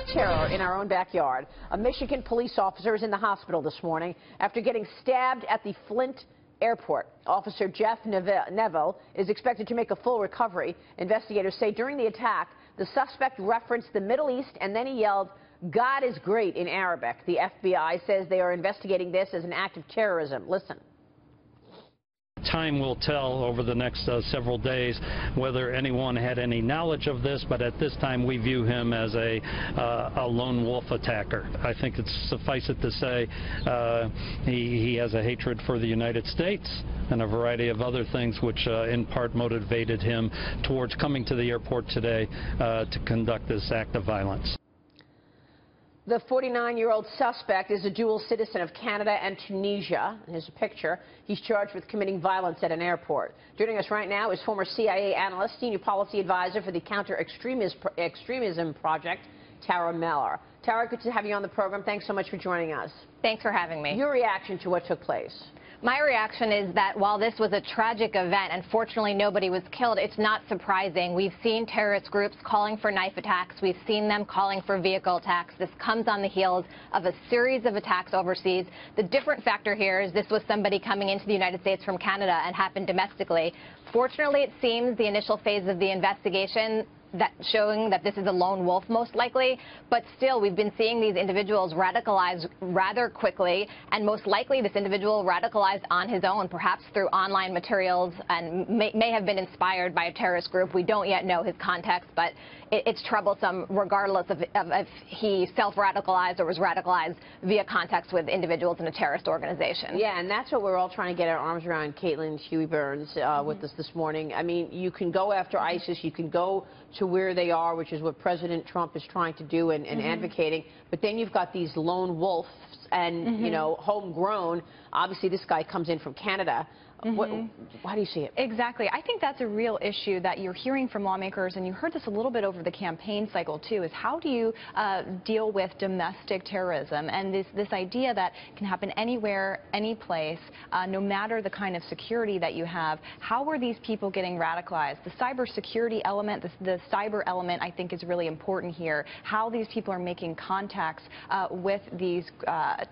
terror in our own backyard. A Michigan police officer is in the hospital this morning after getting stabbed at the Flint airport. Officer Jeff Neville is expected to make a full recovery. Investigators say during the attack, the suspect referenced the Middle East and then he yelled, "God is great," in Arabic. The FBI says they are investigating this as an act of terrorism. Listen. Time will tell over the next several days whether anyone had any knowledge of this, but at this time we view him as a lone wolf attacker. I think it's suffice it to say he has a hatred for the United States and a variety of other things which in part motivated him towards coming to the airport today to conduct this act of violence. The 49-year-old suspect is a dual citizen of Canada and Tunisia. Here's a picture. He's charged with committing violence at an airport. Joining us right now is former CIA analyst, senior policy advisor for the Counter-Extremism Project, Tara Miller. Tara, good to have you on the program. Thanks so much for joining us. Thanks for having me. Your reaction to what took place? My reaction is that while this was a tragic event, and fortunately nobody was killed, it's not surprising. We've seen terrorist groups calling for knife attacks. We've seen them calling for vehicle attacks. This comes on the heels of a series of attacks overseas. The different factor here is this was somebody coming into the United States from Canada and happened domestically. Fortunately, it seems the initial phase of the investigation showing that this is a lone wolf most likely, but still we've been seeing these individuals radicalized rather quickly, and most likely this individual radicalized on his own, perhaps through online materials, and may have been inspired by a terrorist group. We don't yet know his context, but it's troublesome regardless of if he self-radicalized or was radicalized via contacts with individuals in a terrorist organization. Yeah, and that's what we're all trying to get our arms around. Caitlin Huey Burns with us this morning. I mean, you can go after ISIS, you can go to where they are, which is what President Trump is trying to do and advocating, but then you've got these lone wolves and, you know, homegrown. Obviously, this guy comes in from Canada. Why do you see it? Exactly. I think that's a real issue that you're hearing from lawmakers, and you heard this a little bit over the campaign cycle too, is how do you deal with domestic terrorism and this idea that can happen anywhere, any place, no matter the kind of security that you have. How are these people getting radicalized? The cybersecurity element, the cyber element, I think is really important here. How these people are making contacts with these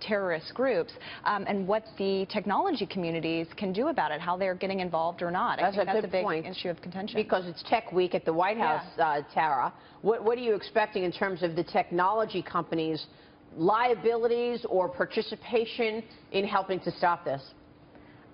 terrorist groups, and what the technology communities can do about it, how they're getting involved or not. I think that's a big issue of contention. Because it's Tech Week at the White House, Tara. What are you expecting in terms of the technology companies' liabilities or participation in helping to stop this?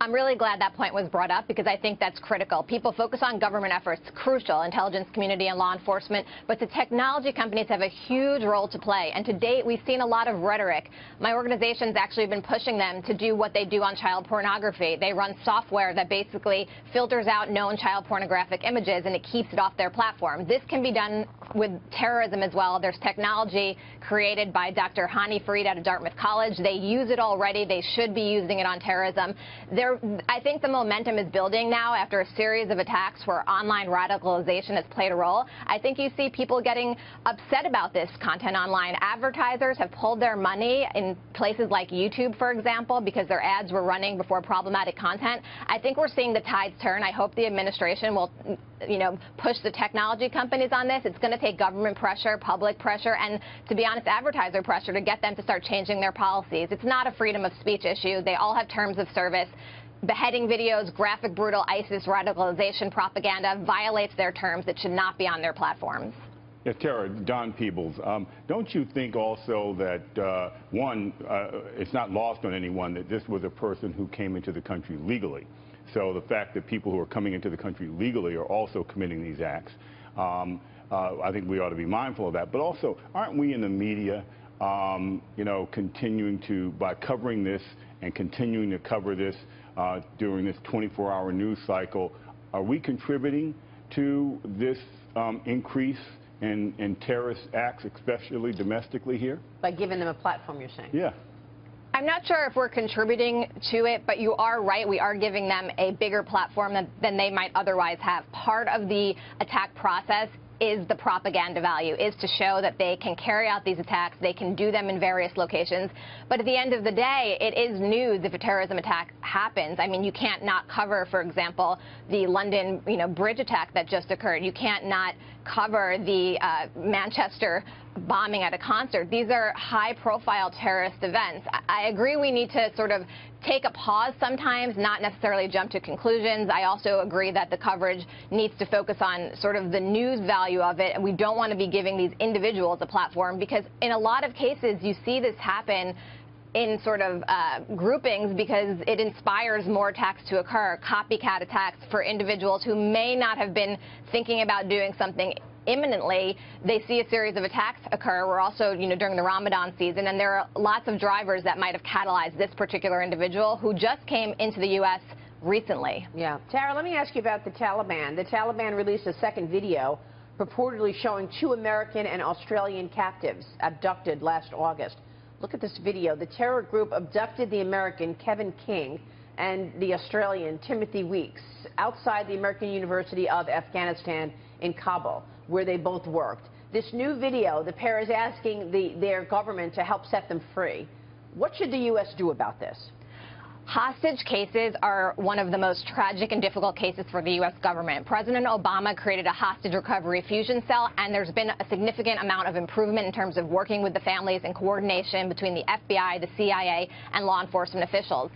I'm really glad that point was brought up because I think that's critical. People focus on government efforts, crucial, intelligence community and law enforcement, but the technology companies have a huge role to play. And to date, we've seen a lot of rhetoric. My organization's actually been pushing them to do what they do on child pornography. They run software that basically filters out known child pornographic images and it keeps it off their platform. This can be done with terrorism as well. There's technology created by Dr. Hani Farid out of Dartmouth College. They use it already. They should be using it on terrorism. I think the momentum is building now after a series of attacks where online radicalization has played a role. I think you see people getting upset about this content online. Advertisers have pulled their money in places like YouTube, for example, because their ads were running before problematic content. I think we're seeing the tides turn. I hope the administration will, you know, push the technology companies on this. It's going to take government pressure, public pressure, and, to be honest, advertiser pressure to get them to start changing their policies. It's not a freedom of speech issue. They all have terms of service. Beheading videos, graphic, brutal ISIS radicalization propaganda violates their terms. It should not be on their platforms. Yes, Tara, Don Peebles, don't you think also that, one, it's not lost on anyone that this was a person who came into the country legally? So the fact that people who are coming into the country legally are also committing these acts, I think we ought to be mindful of that. But also, aren't we in the media, you know, continuing to, by covering this and continuing to cover this during this 24-hour news cycle, are we contributing to this increase in terrorist acts, especially domestically here? By giving them a platform, you're saying? Yeah. I'm not sure if we're contributing to it, but you are right. We are giving them a bigger platform than they might otherwise have. Part of the attack process is the propaganda value, is to show that they can carry out these attacks, they can do them in various locations. But at the end of the day, it is news if a terrorism attack happens. I mean, you can't not cover, for example, the London, bridge attack that just occurred. You can't not cover the Manchester bombing at a concert. These are high-profile terrorist events. I agree we need to sort of take a pause sometimes, not necessarily jump to conclusions. I also agree that the coverage needs to focus on sort of the news value of it, and we don't want to be giving these individuals a platform, because in a lot of cases you see this happen in sort of groupings because it inspires more attacks to occur, copycat attacks for individuals who may not have been thinking about doing something imminently. They see a series of attacks occur. We're also, during the Ramadan season, and there are lots of drivers that might have catalyzed this particular individual who just came into the U.S. recently. Yeah. Tara, let me ask you about the Taliban. The Taliban released a second video purportedly showing 2 American and Australian captives abducted last August. Look at this video. The terror group abducted the American Kevin King and the Australian Timothy Weeks outside the American University of Afghanistan in Kabul, where they both worked. This new video, the pair is asking their government to help set them free. What should the U.S. do about this? Hostage cases are one of the most tragic and difficult cases for the U.S. government. President Obama created a hostage recovery fusion cell, and there's been a significant amount of improvement in terms of working with the families and coordination between the FBI, the CIA, and law enforcement officials.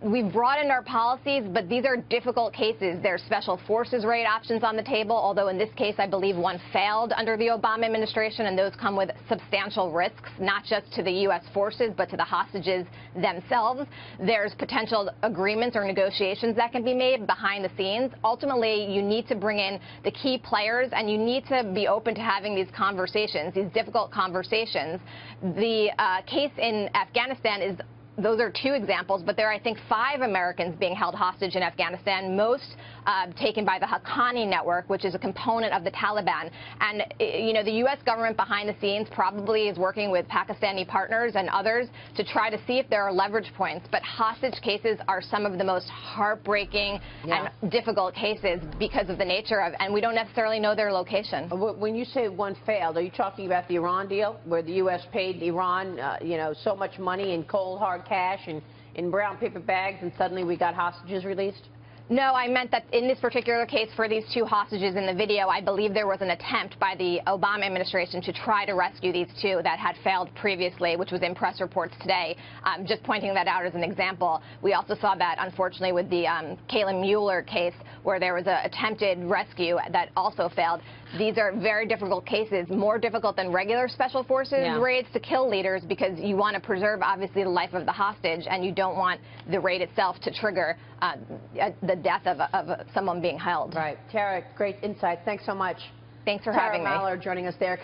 We've broadened our policies, but these are difficult cases. There's special forces raid options on the table, although in this case I believe one failed under the Obama administration, and those come with substantial risks, not just to the U.S. forces, but to the hostages themselves. There's potential agreements or negotiations that can be made behind the scenes. Ultimately, you need to bring in the key players, and you need to be open to having these conversations, these difficult conversations. The case in Afghanistan those are 2 examples, but there are, I think, 5 Americans being held hostage in Afghanistan, most taken by the Haqqani network, which is a component of the Taliban. And, the U.S. government behind the scenes probably is working with Pakistani partners and others to try to see if there are leverage points. But hostage cases are some of the most heartbreaking and difficult cases because of the nature of, and we don't necessarily know their location. When you say one failed, are you talking about the Iran deal, where the U.S. paid Iran, so much money in cold, hard cash and in brown paper bags, and suddenly we got hostages released? No, I meant that in this particular case for these 2 hostages in the video, I believe there was an attempt by the Obama administration to try to rescue these 2 that had failed previously, which was in press reports today. Just pointing that out as an example. We also saw that, unfortunately, with the Kayla Mueller case, where there was an attempted rescue that also failed. These are very difficult cases, more difficult than regular special forces raids to kill leaders, because you want to preserve, obviously, the life of the hostage, and you don't want the raid itself to trigger the death of someone being held. Right. Tara, great insight. Thanks so much. Thanks for having me. Tara Maller joining us there.